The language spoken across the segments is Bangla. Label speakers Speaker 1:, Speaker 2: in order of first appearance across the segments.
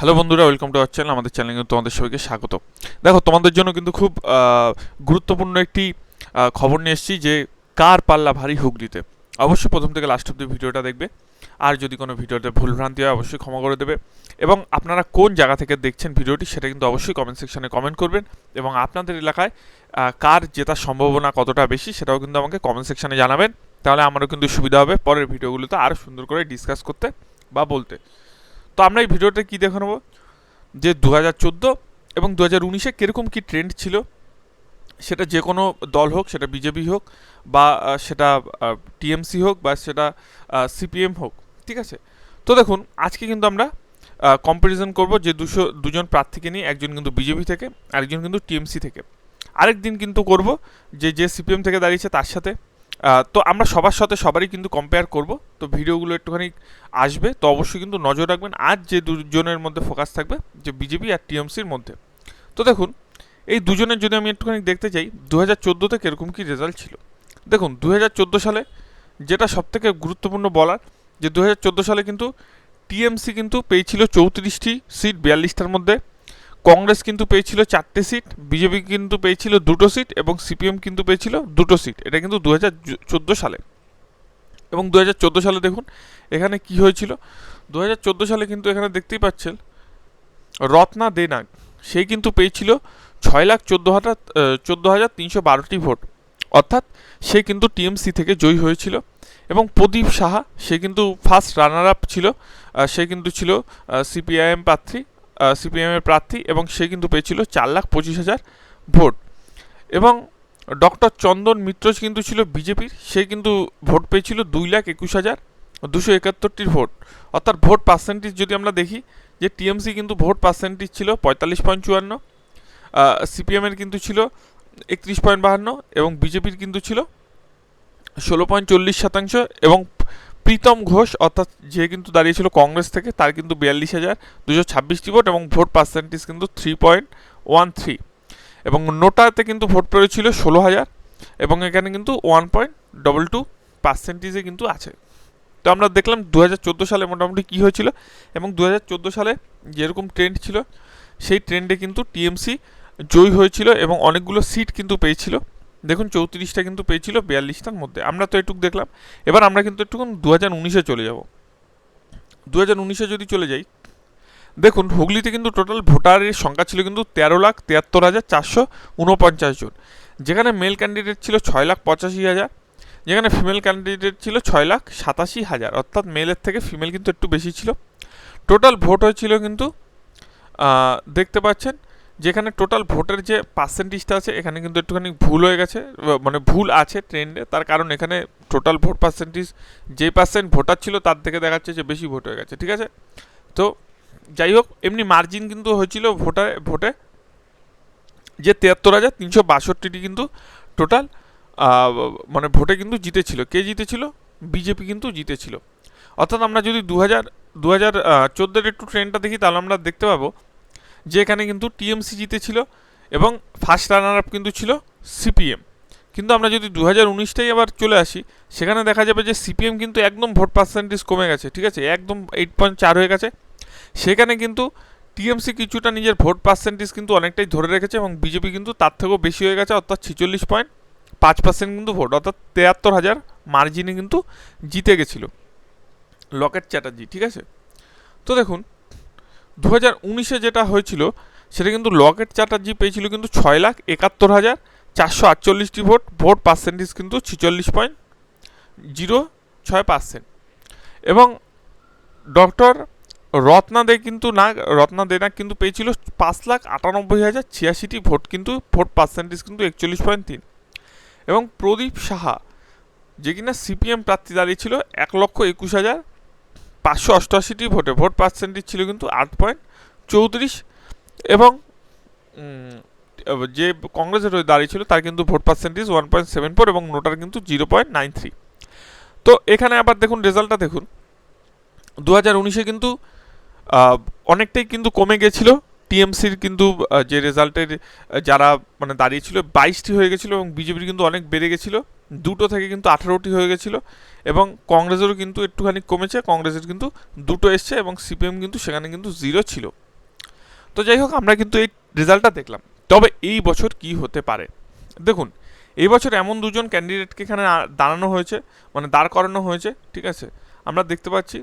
Speaker 1: হ্যালো বন্ধুরা, ওয়েলকাম টু আওয়ার চ্যানেল। আমাদের চ্যানেলে কিন্তু তোমাদের সবাইকে স্বাগত। দেখো, তোমাদের জন্য কিন্তু খুব গুরুত্বপূর্ণ একটি খবর নিয়ে এসেছি যে কার পাল্লা ভারী হুগলিতে। অবশ্যই প্রথম থেকে লাস্ট অব্দি ভিডিওটা দেখবে। আর যদি কোনো ভিডিওতে ভুলভ্রান্তি হয় অবশ্যই ক্ষমা করে দেবে। এবং আপনারা কোন জায়গা থেকে দেখছেন ভিডিওটি সেটা কিন্তু অবশ্যই কমেন্ট সেকশনে কমেন্ট করবেন। এবং আপনাদের এলাকায় কার জেতার সম্ভাবনা কতটা বেশি সেটাও কিন্তু আমাকে কমেন্ট সেকশনে জানাবেন। তাহলে আমারও কিন্তু সুবিধা হবে পরের ভিডিওগুলোতে আরও সুন্দর করে ডিসকাস করতে বা বলতে। তো আমরা এই ভিডিওতে কী দেখে নেবো যে 2014 এবং 2019-এ কীরকম কী ট্রেন্ড ছিল, সেটা যে কোনো দল হোক, সেটা বিজেপি হোক বা সেটা টিএমসি হোক বা সেটা সিপিএম হোক, ঠিক আছে। তো দেখুন, আজকে কিন্তু আমরা কম্প্যারিজন করব যে দুজন প্রার্থীকে নিয়ে, একজন কিন্তু বিজেপি থেকে আরেকজন কিন্তু টিএমসি থেকে। আরেক দিন কিন্তু করব যে সিপিএম থেকে দাঁড়িয়েছে তার সাথে। তো আমরা সবার সাথে সবারই কিন্তু কম্পেয়ার করব। তো ভিডিওগুলো একটুখানি আসবে, তো অবশ্যই কিন্তু নজর রাখবেন। আজ যে দুজনের মধ্যে ফোকাস থাকবে যে বিজেপি আর টিএমসির মধ্যে। তো দেখুন, এই দুজনের যদি আমি একটুখানি দেখতে চাই 2014-তে কীরকম কী রেজাল্ট ছিল। দেখুন, 2014 সালে যেটা সবথেকে গুরুত্বপূর্ণ বলার, যে 2014 সালে কিন্তু টিএমসি কিন্তু পেয়েছিল 34টি সিট 42টার মধ্যে, কংগ্রেস কিন্তু পেয়েছিল 4টে সিট, বিজেপি কিন্তু পেয়েছিল 2টো সিট এবং সিপিএম কিন্তু পেয়েছিল 2টো সিট। এটা কিন্তু 2014 সালে। এবং 2014 সালে দেখুন এখানে কি হয়েছিল। 2014 সালে কিন্তু এখানে দেখতেই পাচ্ছেন রত্না দেনাগ, সে কিন্তু পেয়েছিল 6,14,312টি ভোট, অর্থাৎ সে কিন্তু টিএমসি থেকে জয়ী হয়েছিল। এবং প্রদীপ সাহা, সে কিন্তু ফার্স্ট রানার আপ ছিল, সে কিন্তু ছিল সিপিআইএমের প্রার্থী এবং সে কিন্তু পেয়েছিল 4,25,000 ভোট। এবং ডক্টর চন্দন মিত্র কিন্তু ছিল বিজেপির, সে কিন্তু ভোট পেয়েছিল 2,21,271টির ভোট। অর্থাৎ ভোট পার্সেন্টেজ যদি আমরা দেখি, যে টিএমসি কিন্তু ভোট পার্সেন্টেজ ছিল 45.54, সিপিএমের কিন্তু ছিল 31.52 এবং বিজেপির কিন্তু ছিল 16.40%। এবং প্রীতম ঘোষ, অর্থাৎ যে কিন্তু দাঁড়িয়েছিল কংগ্রেস থেকে, তার কিন্তু 42,226টি ভোট এবং ভোট পার্সেন্টেজ কিন্তু 3.13। এবং নোটাতে কিন্তু ভোট পড়েছিল 16,000 এবং এখানে কিন্তু 1.22% কিন্তু আছে। তো আমরা দেখলাম 2014 সালে মোটামুটি কী হয়েছিল এবং 2014 সালে যেরকম ট্রেন্ড ছিল সেই ট্রেন্ডে কিন্তু টিএমসি জয়ী হয়েছিল এবং অনেকগুলো সিট কিন্তু পেয়েছিল। দেখুন, 34টা কিন্তু পেয়েছিল 42টার মধ্যে। আমরা তো এটুকু দেখলাম। এবার আমরা কিন্তু একটু 2019-এ চলে যাব। 2019-এ যদি চলে যাই, দেখুন হুগলিতে কিন্তু টোটাল ভোটারের সংখ্যা ছিল কিন্তু 13,73,449 জন, যেখানে মেল ক্যান্ডিডেট ছিল 6,85,000, যেখানে ফিমেল ক্যান্ডিডেট ছিল 6,87,000, অর্থাৎ মেলের থেকে ফিমেল কিন্তু একটু বেশি ছিল। টোটাল ভোট হয়েছিল কিন্তু দেখতে পাচ্ছেন, যেখানে টোটাল ভোটের যে পার্সেন্টেজটা আছে এখানে কিন্তু একটুখানি ভুল হয়ে গেছে, মানে ভুল আছে ট্রেন্ডে। তার কারণ এখানে টোটাল ভোট পার্সেন্টেজ যে পার্সেন্ট ভোটার ছিল তার থেকে দেখাচ্ছে যে বেশি ভোট হয়ে গেছে, ঠিক আছে। তো যাই হোক, এমনি মার্জিন কিন্তু হয়েছিল ভোটে যে 73,362টি কিন্তু টোটাল মানে ভোটে কিন্তু জিতেছিল। কে জিতেছিল? বিজেপি কিন্তু জিতেছিল। অর্থাৎ আমরা যদি 2014-এর একটু ট্রেন্ডটা দেখি, তাহলে আমরা দেখতে পাবো যে এখানে কিন্তু টিএমসি জিতেছিল এবং ফার্স্ট রানার আপ কিন্তু ছিল সিপিএম। কিন্তু আমরা যদি 2019টাই আবার চলে আসি, সেখানে দেখা যাবে যে সিপিএম কিন্তু একদম ভোট পার্সেন্টেজ কমে গেছে, ঠিক আছে, একদম 8.4 হয়ে গেছে। সেখানে কিন্তু টিএমসি কিছুটা নিজের ভোট পার্সেন্টেজ কিন্তু অনেকটাই ধরে রেখেছে এবং বিজেপি কিন্তু তার থেকেও বেশি হয়ে গেছে, অর্থাৎ 46.5% কিন্তু ভোট, অর্থাৎ 73,000 মার্জিনে কিন্তু জিতে গেছিল লকেট চ্যাটার্জি, ঠিক আছে। তো দেখুন 2019-এ যেটা হয়েছিল সেটা কিন্তু লকেট চ্যাটার্জি পেয়েছিল কিন্তু 6,71,448টি ভোট, ভোট পার্সেন্টেজ কিন্তু 46.06%। এবং ডক্টর রত্না দেনাগ কিন্তু পেয়েছিল 5,98,086টি ভোট, কিন্তু ভোট পার্সেন্টেজ কিন্তু 41.3। এবং প্রদীপ সাহা, যে কিনা সিপিএম প্রার্থী দাঁড়িয়েছিল 1,21,588টি ভোটে, ভোট পার্সেন্টেজ ছিল কিন্তু 8.34। এবং যে কংগ্রেসের হয়ে দাঁড়িয়েছিল তার কিন্তু ভোট পার্সেন্টেজ 1.74 এবং নোটার কিন্তু 0.93। তো এখানে আবার দেখুন রেজাল্টটা দেখুন, 2019-এ কিন্তু অনেকটাই কিন্তু কমে গেছিল টিএমসির কিন্তু যে রেজাল্টের যারা মানে দাঁড়িয়েছিল 22টি হয়ে গেছিলো এবং বিজেপির কিন্তু অনেক বেড়ে গেছিলো, 2টো থেকে কিন্তু 18টি হয়ে গেছিলো। এবং কংগ্রেসেরও কিন্তু একটুখানি কমেছে, কংগ্রেসের কিন্তু 2টো এসছে এবং সিপিএম কিন্তু সেখানে কিন্তু 0 ছিল। তো যাই হোক, আমরা কিন্তু এই রেজাল্টটা দেখলাম। তবে এই বছর কি হতে পারে দেখুন, এই বছর এমন দুজন ক্যান্ডিডেটকে এখানে দাঁড়ানো হয়েছে, মানে দাঁড় করানো হয়েছে, ঠিক আছে। আমরা দেখতে পাচ্ছি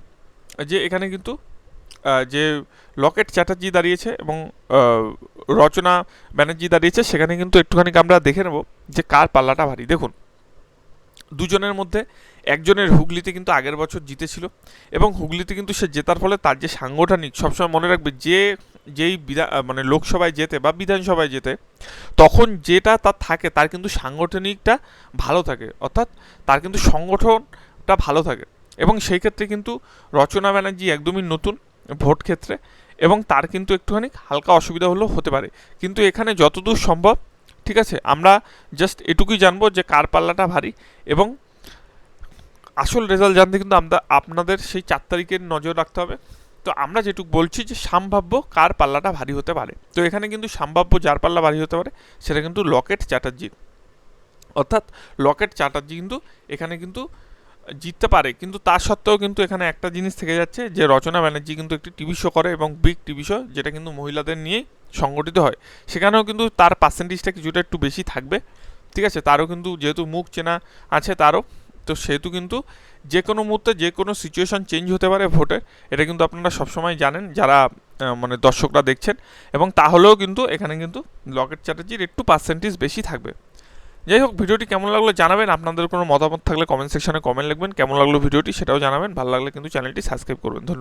Speaker 1: যে এখানে কিন্তু যে লকেট চ্যাটার্জি দাঁড়িয়েছে এবং রচনা ব্যানার্জি দাঁড়িয়েছে, সেখানে কিন্তু একটুখানি আমরা দেখে নেব যে কার পাল্লাটা ভারী। দেখুন, দুজনের মধ্যে একজনের হুগলিতে কিন্তু আগের বছর জিতেছিল, এবং হুগলিতে কিন্তু সে জেতার ফলে তার যে সাংগঠনিক, সবসময় মনে রাখবে যে যেই মানে লোকসভায় যেতে বা বিধানসভায় যেতে, তখন যেটা তার থাকে তার কিন্তু সাংগঠনিকটা ভালো থাকে, অর্থাৎ তার কিন্তু সংগঠনটা ভালো থাকে। এবং সেই ক্ষেত্রে কিন্তু রচনা ব্যানার্জি একদমই নতুন ভোট ক্ষেত্রে, এবং তার কিন্তু একটুখানি হালকা অসুবিধা হলেও হতে পারে। কিন্তু এখানে যতদূর সম্ভব, ঠিক আছে, আমরা জাস্ট এটুকুই জানবো যে কার পাল্লাটা ভারী, এবং আসল রেজাল্ট জানতে কিন্তু আমরা আপনাদের সেই 4 তারিখের নজর রাখতে হবে। তো আমরা যেটুকু বলছি যে সম্ভাব্য কার পাল্লাটা ভারী হতে পারে, তো এখানে কিন্তু সম্ভাব্য যার পাল্লা ভারী হতে পারে সেটা কিন্তু লকেট চ্যাটার্জি, অর্থাৎ লকেট চ্যাটার্জি কিন্তু এখানে কিন্তু জিততে পারে। কিন্তু তা সত্ত্বেও কিন্তু এখানে একটা জিনিস থেকে যাচ্ছে যে রচনা ব্যানার্জি কিন্তু একটি টিভি শো করে, এবং বিগ টিভি শো, যেটা কিন্তু মহিলাদের নিয়েই সংগঠিত হয়, সেখানেও কিন্তু তার পার্সেন্টেজটা কিছুটা একটু বেশি থাকবে, ঠিক আছে। তারও কিন্তু যেহেতু মুখ চেনা আছে তারও, তো সেহেতু কিন্তু যে কোনো মুহূর্তে যে কোনো সিচুয়েশন চেঞ্জ হতে পারে ভোটে, এটা কিন্তু আপনারা সবসময় জানেন যারা মানে দর্শকরা দেখছেন, এবং তাহলেও কিন্তু এখানে কিন্তু লকেট চ্যাটার্জির একটু পার্সেন্টেজ বেশি থাকবে। যাই হোক, ভিডিওটি কেমন লাগলো জানাবেন, আপনাদের কোনো মতামত থাকলে কমেন্ট সেকশনে কমেন্ট লিখবেন, কেমন লাগলো ভিডিওটি সেটাও জানাবেন, ভালো লাগলে কিন্তু চ্যানেলটি সাবস্ক্রাইব করবেন। ধন্যবাদ।